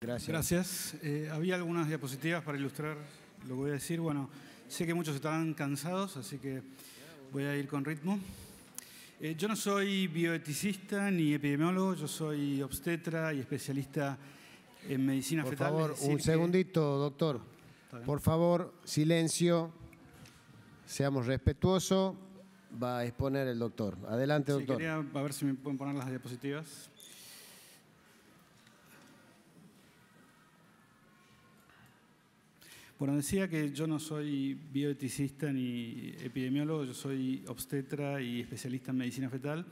Gracias. Gracias. Había algunas diapositivas para ilustrar lo que voy a decir. Bueno, sé que muchos estarán cansados, así que voy a ir con ritmo. Yo no soy bioeticista ni epidemiólogo, yo soy obstetra y especialista en medicina fetal. Por favor, un segundito, doctor. Por favor, silencio. Seamos respetuosos. Va a exponer el doctor. Adelante, Sí, doctor. quería ver si me pueden poner las diapositivas. Bueno, decía que yo no soy bioeticista ni epidemiólogo, yo soy obstetra y especialista en medicina fetal.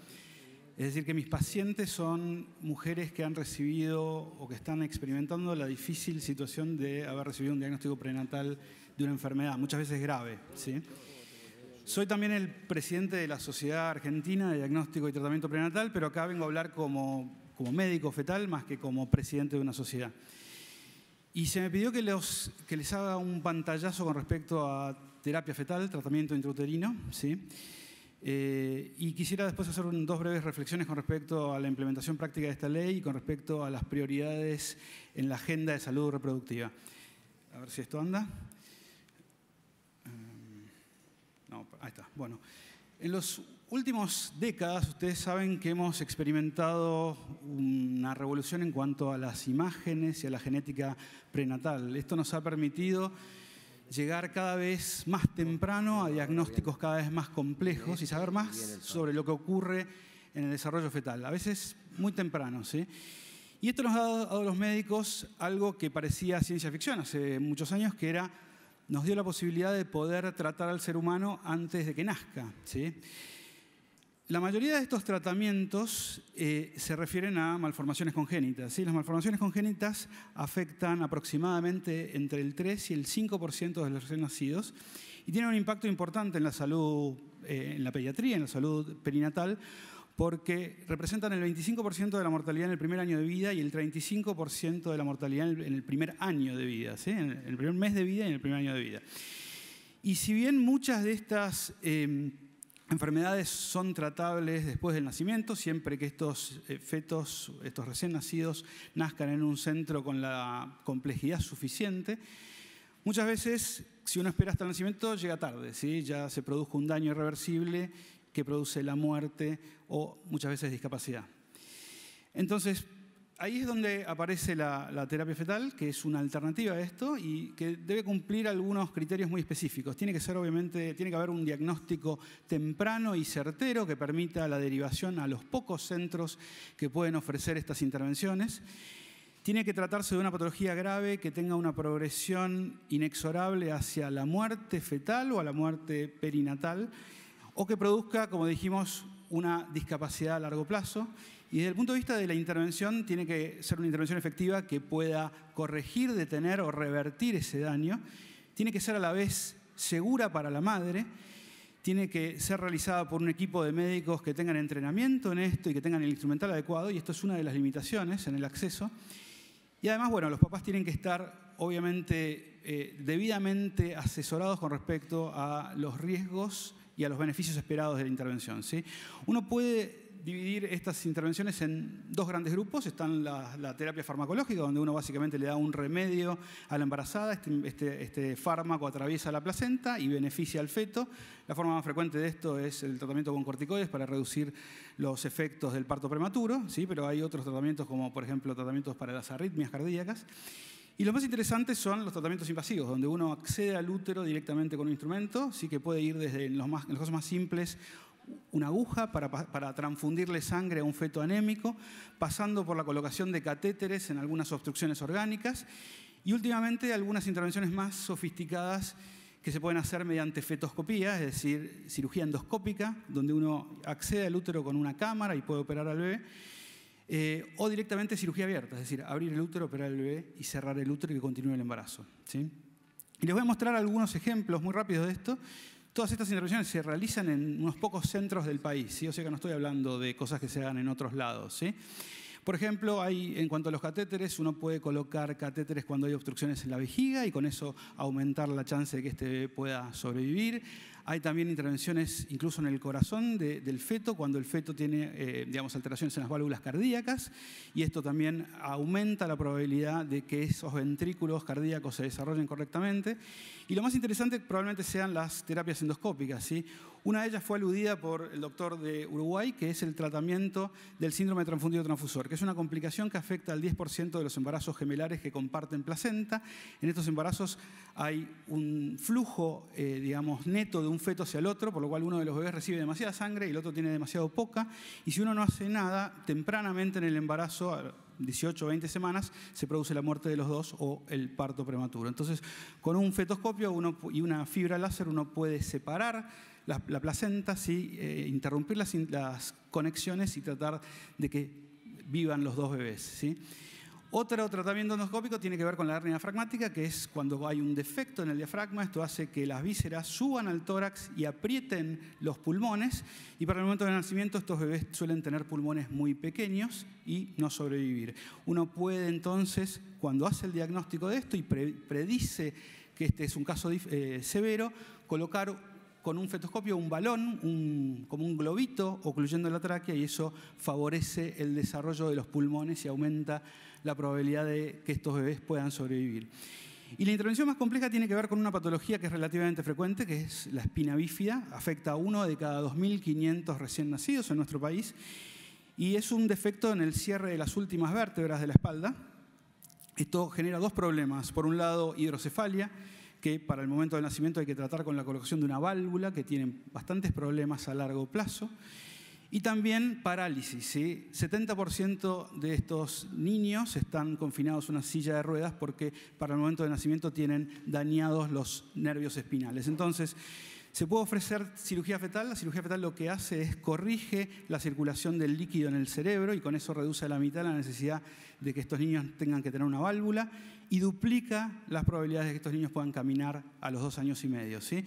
Es decir, que mis pacientes son mujeres que han recibido o que están experimentando la difícil situación de haber recibido un diagnóstico prenatal de una enfermedad, muchas veces grave, ¿sí? Soy también el presidente de la Sociedad Argentina de Diagnóstico y Tratamiento Prenatal, pero acá vengo a hablar como médico fetal más que como presidente de una sociedad. Y se me pidió que les haga un pantallazo con respecto a terapia fetal, tratamiento intrauterino, ¿sí? Y quisiera después hacer dos breves reflexiones con respecto a la implementación práctica de esta ley y con respecto a las prioridades en la agenda de salud reproductiva. A ver si esto anda. No, ahí está. Bueno, en las últimas décadas ustedes saben que hemos experimentado una revolución en cuanto a las imágenes y a la genética prenatal. Esto nos ha permitido llegar cada vez más temprano a diagnósticos cada vez más complejos y saber más sobre lo que ocurre en el desarrollo fetal, a veces muy temprano, ¿sí? Y esto nos ha dado a los médicos algo que parecía ciencia ficción hace muchos años, que nos dio la posibilidad de poder tratar al ser humano antes de que nazca, ¿sí? La mayoría de estos tratamientos se refieren a malformaciones congénitas, ¿sí? Las malformaciones congénitas afectan aproximadamente entre el 3 y el 5% de los recién nacidos y tienen un impacto importante en la salud, en la pediatría, en la salud perinatal, porque representan el 25% de la mortalidad en el primer año de vida y el 35% de la mortalidad en el primer año de vida, ¿sí? En el primer mes de vida y en el primer año de vida. Y si bien muchas de estas enfermedades son tratables después del nacimiento, siempre que estos fetos, estos recién nacidos, nazcan en un centro con la complejidad suficiente, muchas veces, si uno espera hasta el nacimiento, llega tarde, ¿sí? Ya se produjo un daño irreversible que produce la muerte o muchas veces discapacidad. Entonces, ahí es donde aparece la terapia fetal, que es una alternativa a esto y que debe cumplir algunos criterios muy específicos. Tiene que ser, obviamente, tiene que haber un diagnóstico temprano y certero que permita la derivación a los pocos centros que pueden ofrecer estas intervenciones. Tiene que tratarse de una patología grave que tenga una progresión inexorable hacia la muerte fetal o a la muerte perinatal, o que produzca, como dijimos, una discapacidad a largo plazo. Y desde el punto de vista de la intervención, tiene que ser una intervención efectiva que pueda corregir, detener o revertir ese daño. Tiene que ser a la vez segura para la madre. Tiene que ser realizada por un equipo de médicos que tengan entrenamiento en esto y que tengan el instrumental adecuado. Y esto es una de las limitaciones en el acceso. Y además, bueno, los papás tienen que estar, obviamente, debidamente asesorados con respecto a los riesgos y a los beneficios esperados de la intervención, ¿sí? Uno puede dividir estas intervenciones en dos grandes grupos. Están la terapia farmacológica, donde uno básicamente le da un remedio a la embarazada. Este fármaco atraviesa la placenta y beneficia al feto. La forma más frecuente de esto es el tratamiento con corticoides para reducir los efectos del parto prematuro, ¿sí? Pero hay otros tratamientos como, por ejemplo, tratamientos para las arritmias cardíacas. Y lo más interesante son los tratamientos invasivos, donde uno accede al útero directamente con un instrumento, sí, que puede ir desde en los casos más simples, una aguja para transfundirle sangre a un feto anémico, pasando por la colocación de catéteres en algunas obstrucciones orgánicas y últimamente algunas intervenciones más sofisticadas que se pueden hacer mediante fetoscopía, es decir, cirugía endoscópica, donde uno accede al útero con una cámara y puede operar al bebé. O directamente cirugía abierta, es decir, abrir el útero, operar el bebé y cerrar el útero y que continúe el embarazo, ¿sí? Y les voy a mostrar algunos ejemplos muy rápidos de esto. Todas estas intervenciones se realizan en unos pocos centros del país, ¿sí? O sea que no estoy hablando de cosas que se hagan en otros lados, ¿sí? Por ejemplo, en cuanto a los catéteres, uno puede colocar catéteres cuando hay obstrucciones en la vejiga y con eso aumentar la chance de que este bebé pueda sobrevivir. Hay también intervenciones incluso en el corazón del feto, cuando el feto tiene alteraciones en las válvulas cardíacas, y esto también aumenta la probabilidad de que esos ventrículos cardíacos se desarrollen correctamente. Y lo más interesante probablemente sean las terapias endoscópicas, ¿sí? Una de ellas fue aludida por el doctor de Uruguay, que es el tratamiento del síndrome transfundido transfusor, que es una complicación que afecta al 10% de los embarazos gemelares que comparten placenta. En estos embarazos hay un flujo, neto de un feto hacia el otro, por lo cual uno de los bebés recibe demasiada sangre y el otro tiene demasiado poca. Y si uno no hace nada, tempranamente en el embarazo, a 18 o 20 semanas, se produce la muerte de los dos o el parto prematuro. Entonces, con un fetoscopio y una fibra láser uno puede separar la placenta, ¿sí? Interrumpir las conexiones y tratar de que vivan los dos bebés, ¿sí? Otro tratamiento endoscópico tiene que ver con la hernia diafragmática, que es cuando hay un defecto en el diafragma. Esto hace que las vísceras suban al tórax y aprieten los pulmones. Y para el momento del nacimiento estos bebés suelen tener pulmones muy pequeños y no sobrevivir. Uno puede entonces, cuando hace el diagnóstico de esto y predice que este es un caso severo, colocar con un fetoscopio un balón, como un globito, ocluyendo la tráquea, y eso favorece el desarrollo de los pulmones y aumenta la probabilidad de que estos bebés puedan sobrevivir. Y la intervención más compleja tiene que ver con una patología que es relativamente frecuente, que es la espina bífida. Afecta a 1 de cada 2.500 recién nacidos en nuestro país, y es un defecto en el cierre de las últimas vértebras de la espalda. Esto genera dos problemas. Por un lado, hidrocefalia, que para el momento del nacimiento hay que tratar con la colocación de una válvula, que tienen bastantes problemas a largo plazo. Y también parálisis, ¿sí? 70% de estos niños están confinados a una silla de ruedas porque para el momento del nacimiento tienen dañados los nervios espinales. Entonces, se puede ofrecer cirugía fetal. La cirugía fetal lo que hace es corrige la circulación del líquido en el cerebro y con eso reduce a la mitad la necesidad de que estos niños tengan que tener una válvula y duplica las probabilidades de que estos niños puedan caminar a los 2 años y medio, ¿sí?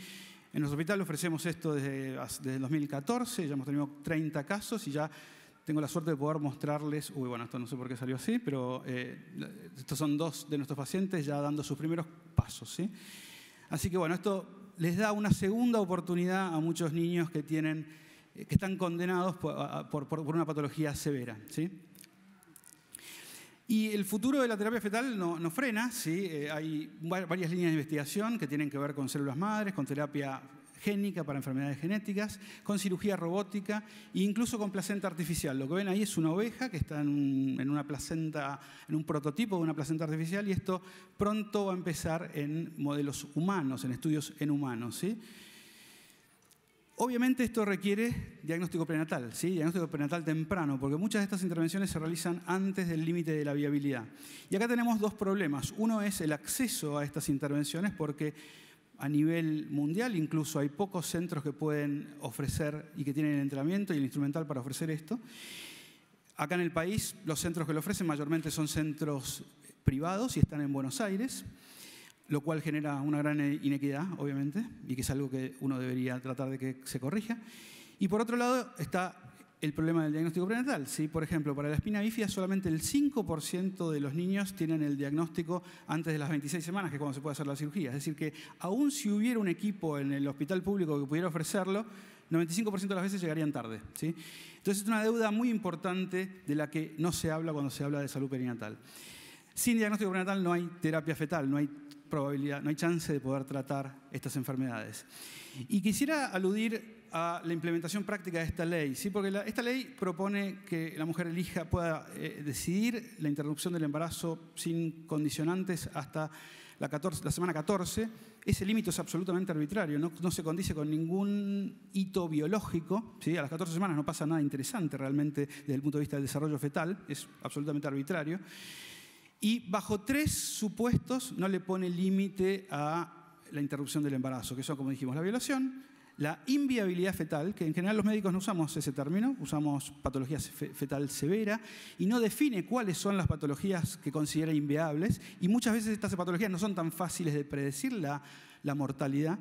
En nuestro hospital ofrecemos esto desde el 2014, ya hemos tenido 30 casos y ya tengo la suerte de poder mostrarles, esto no sé por qué salió así, pero estos son 2 de nuestros pacientes ya dando sus primeros pasos, ¿sí? Así que esto les da una segunda oportunidad a muchos niños que están condenados por una patología severa, ¿sí? Y el futuro de la terapia fetal no frena, ¿sí? Hay varias líneas de investigación que tienen que ver con células madres, con terapia génica para enfermedades genéticas, con cirugía robótica e incluso con placenta artificial. Lo que ven ahí es una oveja que está en una placenta, en un prototipo de una placenta artificial, y esto pronto va a empezar en modelos humanos, en estudios en humanos, ¿sí? Obviamente esto requiere diagnóstico prenatal, ¿sí? Diagnóstico prenatal temprano, porque muchas de estas intervenciones se realizan antes del límite de la viabilidad. Y acá tenemos 2 problemas. Uno es el acceso a estas intervenciones, porque a nivel mundial incluso hay pocos centros que pueden ofrecer y que tienen el entrenamiento y el instrumental para ofrecer esto. Acá en el país los centros que lo ofrecen mayormente son centros privados y están en Buenos Aires, lo cual genera una gran inequidad, obviamente, y que es algo que uno debería tratar de que se corrija. Y por otro lado está el problema del diagnóstico prenatal, ¿sí? Por ejemplo, para la espina bífida solamente el 5% de los niños tienen el diagnóstico antes de las 26 semanas, que es cuando se puede hacer la cirugía. Es decir, que aún si hubiera un equipo en el hospital público que pudiera ofrecerlo, 95% de las veces llegarían tarde, ¿sí? Entonces es una deuda muy importante de la que no se habla cuando se habla de salud perinatal. Sin diagnóstico prenatal no hay terapia fetal, no hay probabilidad, no hay chance de poder tratar estas enfermedades. Y quisiera aludir a la implementación práctica de esta ley, ¿sí? Porque esta ley propone que la mujer pueda decidir la interrupción del embarazo sin condicionantes hasta la semana 14. Ese límite es absolutamente arbitrario, no se condice con ningún hito biológico, ¿sí? A las 14 semanas no pasa nada interesante realmente desde el punto de vista del desarrollo fetal, es absolutamente arbitrario. Y bajo 3 supuestos no le pone límite a la interrupción del embarazo, que son, como dijimos, la violación, la inviabilidad fetal, que en general los médicos no usamos ese término, usamos patología fetal severa, y no define cuáles son las patologías que considera inviables, y muchas veces estas patologías no son tan fáciles de predecir la mortalidad.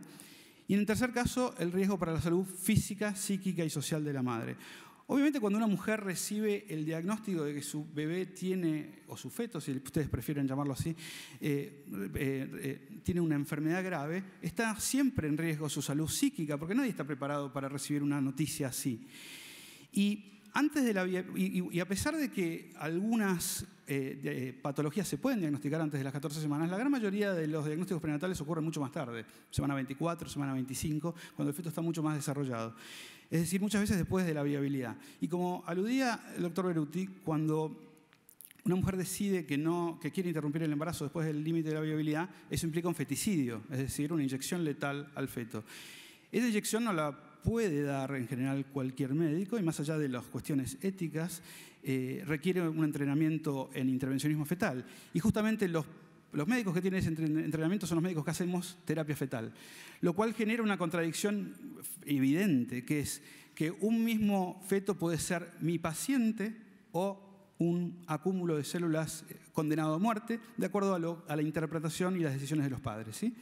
Y en el tercer caso, el riesgo para la salud física, psíquica y social de la madre. Obviamente, cuando una mujer recibe el diagnóstico de que su bebé tiene, o su feto, si ustedes prefieren llamarlo así, tiene una enfermedad grave, está siempre en riesgo su salud psíquica, porque nadie está preparado para recibir una noticia así. Y a pesar de que algunas patologías se pueden diagnosticar antes de las 14 semanas, la gran mayoría de los diagnósticos prenatales ocurren mucho más tarde, semana 24, semana 25, cuando el feto está mucho más desarrollado. Es decir, muchas veces después de la viabilidad. Y como aludía el doctor Beruti, cuando una mujer decide que quiere interrumpir el embarazo después del límite de la viabilidad, eso implica un feticidio, es decir, una inyección letal al feto. Esa inyección no la puede dar en general cualquier médico, y más allá de las cuestiones éticas, requiere un entrenamiento en intervencionismo fetal. Y justamente los médicos que tienen ese entrenamiento son los médicos que hacemos terapia fetal, lo cual genera una contradicción evidente, que es que un mismo feto puede ser mi paciente o un acúmulo de células condenado a muerte, de acuerdo a la interpretación y las decisiones de los padres, ¿sí?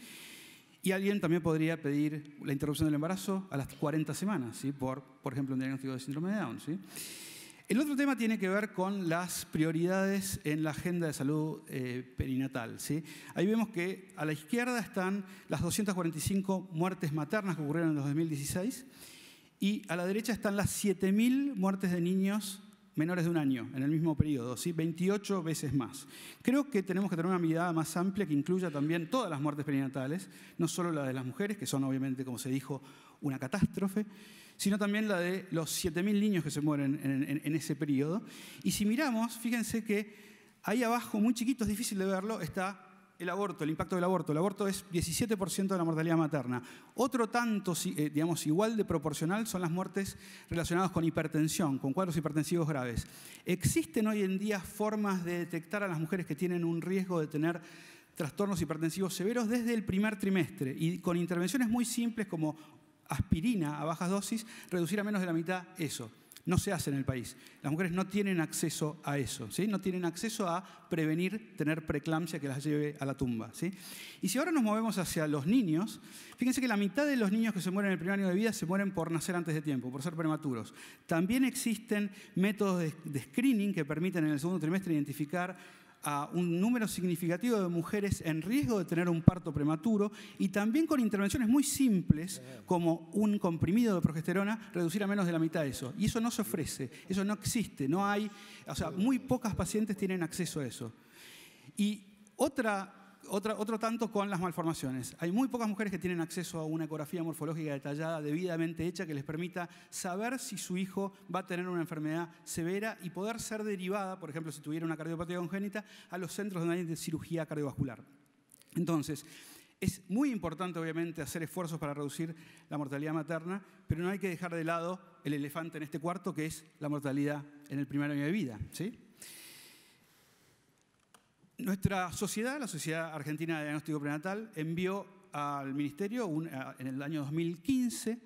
Y alguien también podría pedir la interrupción del embarazo a las 40 semanas, ¿sí? por ejemplo, un diagnóstico de síndrome de Down, ¿sí? El otro tema tiene que ver con las prioridades en la agenda de salud perinatal, ¿sí? Ahí vemos que a la izquierda están las 245 muertes maternas que ocurrieron en el 2016 y a la derecha están las 7.000 muertes de niños menores de un año en el mismo periodo, ¿sí? 28 veces más. Creo que tenemos que tener una mirada más amplia que incluya también todas las muertes perinatales, no solo la de las mujeres, que son obviamente, como se dijo, una catástrofe, sino también la de los 7.000 niños que se mueren en ese periodo. Y si miramos, fíjense que ahí abajo, muy chiquito, es difícil de verlo, está el aborto, el impacto del aborto. El aborto es 17% de la mortalidad materna. Otro tanto, digamos, igual de proporcional son las muertes relacionadas con hipertensión, con cuadros hipertensivos graves. Existen hoy en día formas de detectar a las mujeres que tienen un riesgo de tener trastornos hipertensivos severos desde el primer trimestre y con intervenciones muy simples como aspirina a bajas dosis, reducir a menos de la mitad eso. No se hace en el país. Las mujeres no tienen acceso a eso, ¿sí? No tienen acceso a prevenir tener preeclampsia que las lleve a la tumba, ¿sí? Y si ahora nos movemos hacia los niños, fíjense que la mitad de los niños que se mueren en el primer año de vida se mueren por nacer antes de tiempo, por ser prematuros. También existen métodos de screening que permiten en el segundo trimestre identificar a un número significativo de mujeres en riesgo de tener un parto prematuro y también con intervenciones muy simples como un comprimido de progesterona, reducir a menos de la mitad eso. Y eso no se ofrece, eso no existe, no hay, o sea, muy pocas pacientes tienen acceso a eso. Y otro tanto con las malformaciones. Hay muy pocas mujeres que tienen acceso a una ecografía morfológica detallada, debidamente hecha, que les permita saber si su hijo va a tener una enfermedad severa y poder ser derivada, por ejemplo, si tuviera una cardiopatía congénita, a los centros donde hay de cirugía cardiovascular. Entonces, es muy importante, obviamente, hacer esfuerzos para reducir la mortalidad materna, pero no hay que dejar de lado el elefante en este cuarto, que es la mortalidad en el primer año de vida, ¿sí? Nuestra sociedad, la Sociedad Argentina de Diagnóstico Prenatal, envió al Ministerio en el año 2015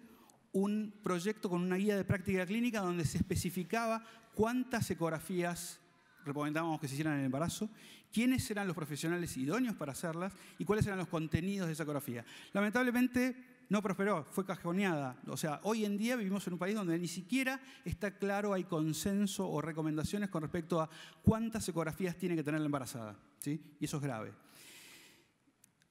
un proyecto con una guía de práctica clínica donde se especificaba cuántas ecografías recomendábamos que se hicieran en el embarazo, quiénes eran los profesionales idóneos para hacerlas y cuáles eran los contenidos de esa ecografía. Lamentablemente no prosperó, fue cajoneada. O sea, hoy en día vivimos en un país donde ni siquiera está claro, hay consenso o recomendaciones con respecto a cuántas ecografías tiene que tener la embarazada, ¿sí? Y eso es grave.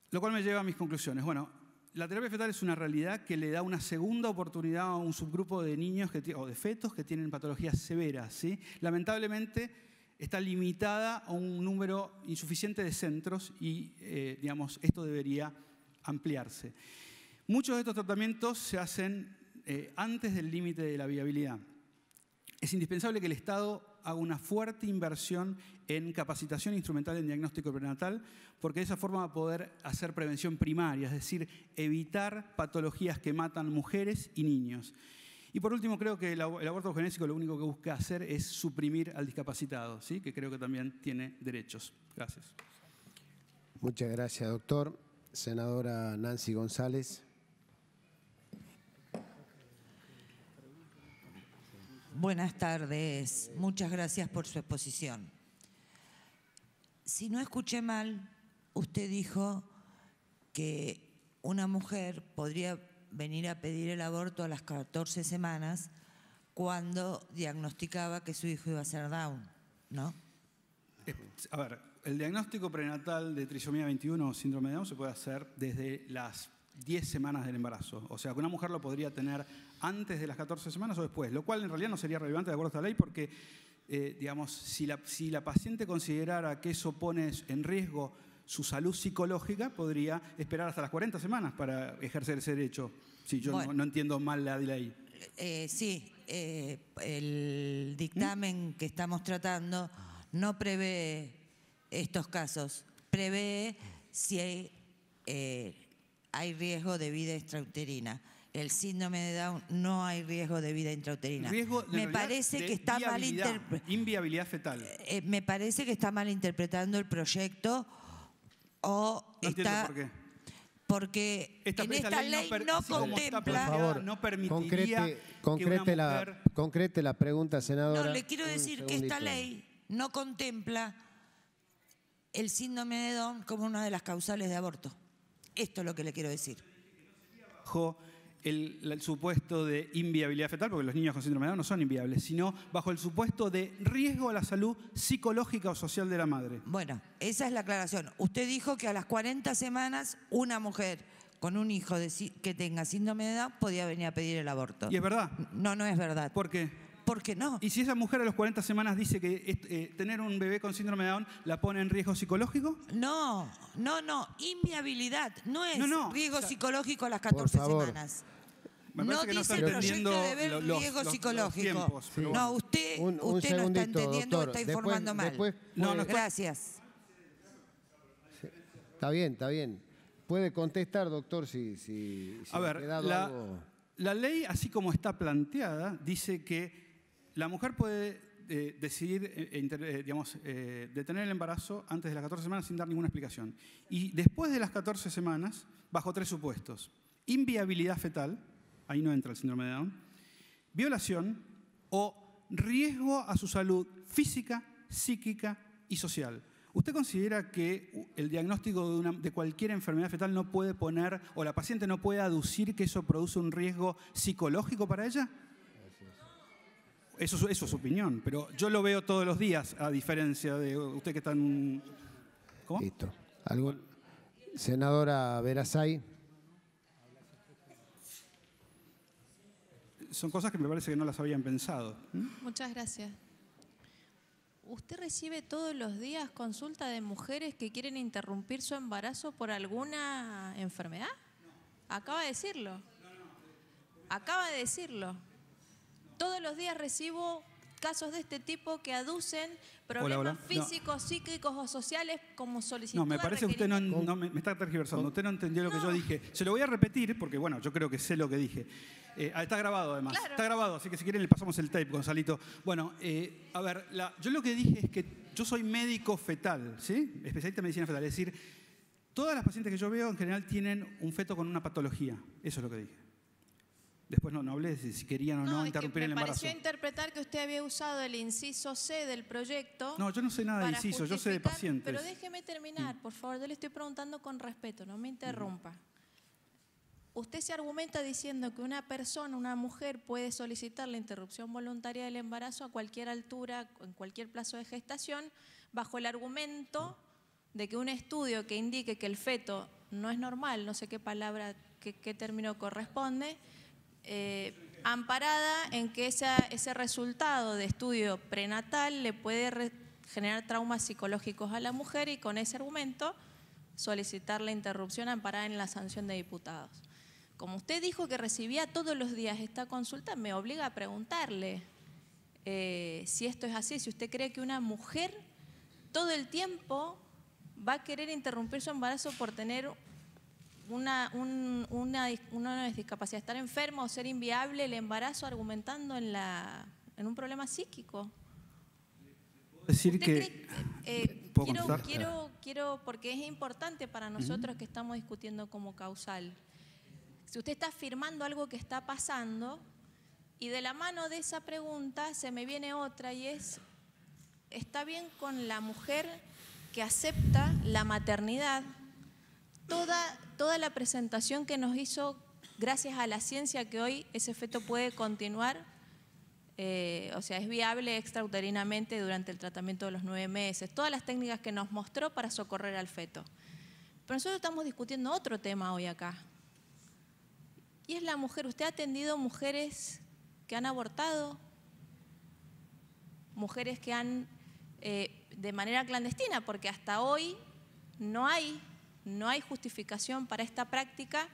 Lo cual me lleva a mis conclusiones. Bueno, la terapia fetal es una realidad que le da una segunda oportunidad a un subgrupo de niños o de fetos que tienen patologías severas, ¿sí? Lamentablemente está limitada a un número insuficiente de centros y, digamos, esto debería ampliarse. Muchos de estos tratamientos se hacen antes del límite de la viabilidad. Es indispensable que el Estado haga una fuerte inversión en capacitación instrumental en diagnóstico prenatal, porque de esa forma va a poder hacer prevención primaria, es decir, evitar patologías que matan mujeres y niños. Y por último, creo que el aborto eugenésico lo único que busca hacer es suprimir al discapacitado, ¿sí? Que creo que también tiene derechos. Gracias. Muchas gracias, doctor. Senadora Nancy González. Buenas tardes. Muchas gracias por su exposición. Si no escuché mal, usted dijo que una mujer podría venir a pedir el aborto a las 14 semanas cuando diagnosticaba que su hijo iba a ser Down, ¿no? A ver, el diagnóstico prenatal de trisomía 21 o síndrome de Down se puede hacer desde las 10 semanas del embarazo. O sea, que una mujer lo podría tener antes de las 14 semanas o después, lo cual en realidad no sería relevante de acuerdo a esta ley porque, digamos, si la paciente considerara que eso pone en riesgo su salud psicológica, podría esperar hasta las 40 semanas para ejercer ese derecho. Sí, yo no entiendo mal la ley. Sí, el dictamen que estamos tratando no prevé estos casos, prevé si hay riesgo de vida extrauterina. El síndrome de Down no hay riesgo de vida intrauterina. Me parece que está mal inviabilidad fetal. Me parece que está mal interpretando el proyecto o no está por qué. Porque en esta ley no contempla. Por favor, no permitiría concrete la pregunta, senadora. No, le quiero decir que esta ley no contempla el síndrome de Down como una de las causales de aborto. Esto es lo que le quiero decir. Bajo el supuesto de inviabilidad fetal, porque los niños con síndrome de Down no son inviables, sino bajo el supuesto de riesgo a la salud psicológica o social de la madre. Bueno, esa es la aclaración. Usted dijo que a las 40 semanas una mujer con un hijo que tenga síndrome de Down podía venir a pedir el aborto. ¿Y es verdad? No, no es verdad. ¿Por qué? ¿Por qué no? ¿Y si esa mujer a los 40 semanas dice que tener un bebé con síndrome de Down la pone en riesgo psicológico? No. Inviabilidad. No es riesgo psicológico a las 14 semanas. No dice el proyecto de ver riesgo psicológico. Tiempos, sí. No, usted no está entendiendo, doctor, está informando mal. Gracias. Está bien. Puede contestar, doctor, si a ver, la ley, así como está planteada, dice que la mujer puede decidir, detener el embarazo antes de las 14 semanas sin dar ninguna explicación. Y después de las 14 semanas, bajo 3 supuestos. Inviabilidad fetal, ahí no entra el síndrome de Down, violación o riesgo a su salud física, psíquica y social. ¿Usted considera que el diagnóstico de cualquier enfermedad fetal no puede poner, o la paciente no puede aducir que eso produce un riesgo psicológico para ella? Eso es su opinión, pero yo lo veo todos los días, a diferencia de usted que está en... ¿Cómo? Listo. Senadora Verasay. Son cosas que me parece que no las habían pensado. Muchas gracias. ¿Usted recibe todos los días consulta de mujeres que quieren interrumpir su embarazo por alguna enfermedad? Acaba de decirlo. Acaba de decirlo. Todos los días recibo casos de este tipo que aducen problemas físicos, psíquicos o sociales como solicitud. No, me parece que usted no me está tergiversando. Usted no entendió lo que yo dije. Se lo voy a repetir porque, bueno, yo creo que sé lo que dije. Está grabado, además. Claro. Está grabado, así que si quieren le pasamos el tape, Gonzalito. Bueno, a ver, yo lo que dije es que yo soy médico fetal, ¿sí? Especialista en medicina fetal. Es decir, todas las pacientes que yo veo en general tienen un feto con una patología. Eso es lo que dije. Después no hablé de si querían o no interrumpir el embarazo. Me pareció interpretar que usted había usado el inciso C del proyecto. No, yo no sé nada de inciso, yo sé de pacientes. Pero déjeme terminar, por favor. Yo le estoy preguntando con respeto, no me interrumpa. Usted se argumenta diciendo que una persona, una mujer, puede solicitar la interrupción voluntaria del embarazo a cualquier altura, en cualquier plazo de gestación, bajo el argumento de que un estudio que indique que el feto no es normal, no sé qué palabra, qué término corresponde, amparada en que ese resultado de estudio prenatal le puede generar traumas psicológicos a la mujer y con ese argumento solicitar la interrupción amparada en la sanción de diputados. Como usted dijo que recibía todos los días esta consulta, me obliga a preguntarle si esto es así, si usted cree que una mujer todo el tiempo va a querer interrumpir su embarazo por tener una discapacidad, estar enfermo o ser inviable el embarazo argumentando en un problema psíquico. Decir que quiero, porque es importante para nosotros que estamos discutiendo como causal. Si usted está afirmando algo que está pasando, y de la mano de esa pregunta se me viene otra, y es, ¿está bien con la mujer que acepta la maternidad? Toda la presentación que nos hizo, gracias a la ciencia, que hoy ese feto puede continuar O sea, es viable extrauterinamente durante el tratamiento de los 9 meses. Todas las técnicas que nos mostró para socorrer al feto. Pero nosotros estamos discutiendo otro tema hoy acá. Y es la mujer. ¿Usted ha atendido mujeres que han abortado? Mujeres que han, de manera clandestina, porque hasta hoy no hay justificación para esta práctica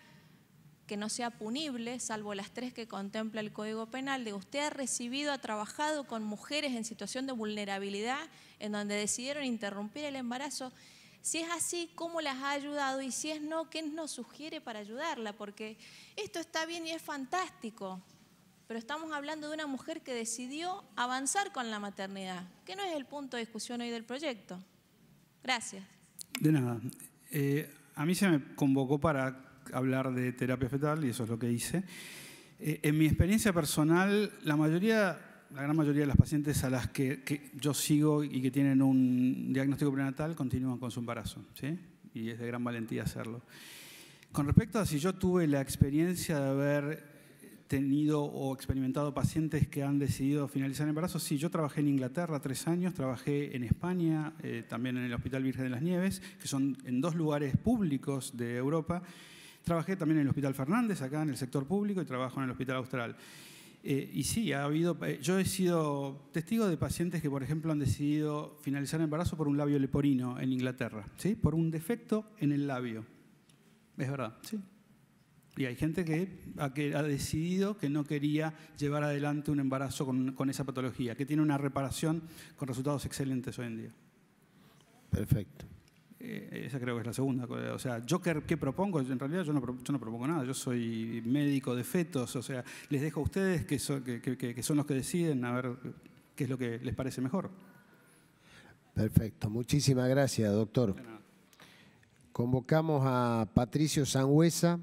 que no sea punible, salvo las 3 que contempla el Código Penal, de usted ha trabajado con mujeres en situación de vulnerabilidad, en donde decidieron interrumpir el embarazo. Si es así, ¿cómo las ha ayudado? Y si es no, ¿qué nos sugiere para ayudarla? Porque esto está bien y es fantástico, pero estamos hablando de una mujer que decidió avanzar con la maternidad, que no es el punto de discusión hoy del proyecto. Gracias. De nada. A mí se me convocó para hablar de terapia fetal y eso es lo que hice. En mi experiencia personal, la gran mayoría de las pacientes a las que yo sigo y que tienen un diagnóstico prenatal continúan con su embarazo, ¿sí? Y es de gran valentía hacerlo. Con respecto a si yo tuve la experiencia de haber tenido o experimentado pacientes que han decidido finalizar el embarazo, sí, yo trabajé en Inglaterra 3 años, trabajé en España, también en el Hospital Virgen de las Nieves, que son en 2 lugares públicos de Europa. Trabajé también en el Hospital Fernández, acá en el sector público, y trabajo en el Hospital Austral. Y sí, yo he sido testigo de pacientes que, por ejemplo, han decidido finalizar el embarazo por un labio leporino en Inglaterra, ¿sí? Por un defecto en el labio. Es verdad, sí. Y hay gente que ha decidido que no quería llevar adelante un embarazo con esa patología, que tiene una reparación con resultados excelentes hoy en día. Perfecto. Esa creo que es la segunda. O sea, ¿yo qué propongo? En realidad yo no propongo nada. Yo soy médico de fetos. O sea, les dejo a ustedes que son los que deciden a ver qué es lo que les parece mejor. Perfecto. Muchísimas gracias, doctor. Convocamos a Patricio Sangüesa.